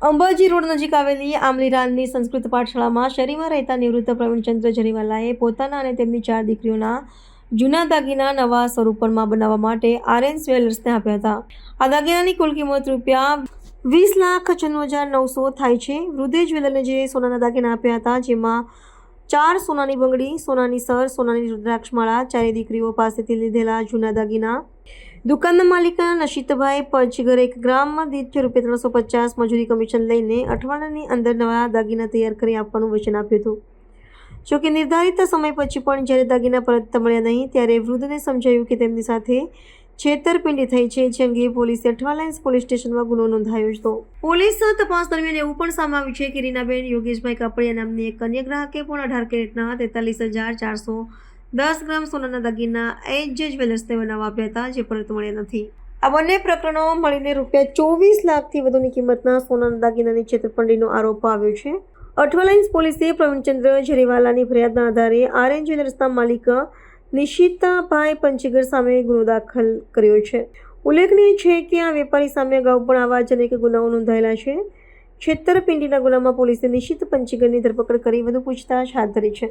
Ambaji road નજીક આવેલી આમલીરાની સંસ્કૃત પાઠશાળામાં શહેરીમાં રહેતા નિવૃત્ત પ્રવીણચંદ્ર જરીવાલાએ પોતાના અને તેમની 4 દીકરીઓના જૂના દાગીના નવા સ્વરૂપમાં બનાવવા માટે આરએન જ્વેલર્સને આપ્યા હતા. આ દાગીનાની કુલ કિંમત ₹20,96,900 થાય છે. વૃદ્ધે જ્વેલરને જે સોનાના દાગીના આપ્યા હતા, જેમાં 4 સોનાની બંગડી, સોનાની સર, સોનાની રુદ્રાક્ષમાળા, 4 દીકરીઓ પાસેથી લીધેલા જૂના દાગીના, દુકાનના માલિક નશીતભાઈ પચગર 1 ગ્રામ દીઠ ₹350 મજૂરી કમિશન લઈને અઠવાડિયાની અંદર નવા દાગીના તૈયાર કરી આપવાનું વચન આપ્યું હતું. જોકે નિર્ધારિત સમય પછી પણ જ્યારે દાગીના પરત મળ્યા નહીં, ત્યારે વૃદ્ધને સમજાયું કે તેમની સાથે છેતરપિંડી થઈ છે, જે અંગે પોલીસે અઠવાલાઇન્સ પોલીસ સ્ટેશનમાં ગુનો નોંધાયો હતો. પોલીસ તપાસ દરમિયાન એવું પણ સામે આવ્યું છે કે રીનાબેન યોગેશભાઈ કાપડિયા નામની એક અન્ય ગ્રાહકે પણ 18 કેરેટના 43,410 ગ્રામ સોનાના દાગીના એજ જ્વેલર્સને બનાવવા આપ્યા હતા, જે પરત મળ્યા નથી. આ બંને પ્રકરણો મળીને ₹24 લાખથી વધુની કિંમતના સોનાના દાગીનાની છેતરપિંડીનો આરોપ આવ્યો છે. અઠવાલાઇન્સ પોલીસે પ્રવીણચંદ્ર જરીવાલાની ફરિયાદના આધારે આરએન જ્વેલર્સના માલિક નિશિતભાઈ પંચગર સામે ગુનો દાખલ કર્યો છે. ઉલ્લેખનીય છે કે આ વેપારી સામે અગાઉ પણ આવા જ અનેક ગુનાઓ નોંધાયેલા છે. છેતરપિંડીના ગુનામાં પોલીસે નિશિત પંચગરની ધરપકડ કરી વધુ પૂછતાછ હાથ ધરી છે.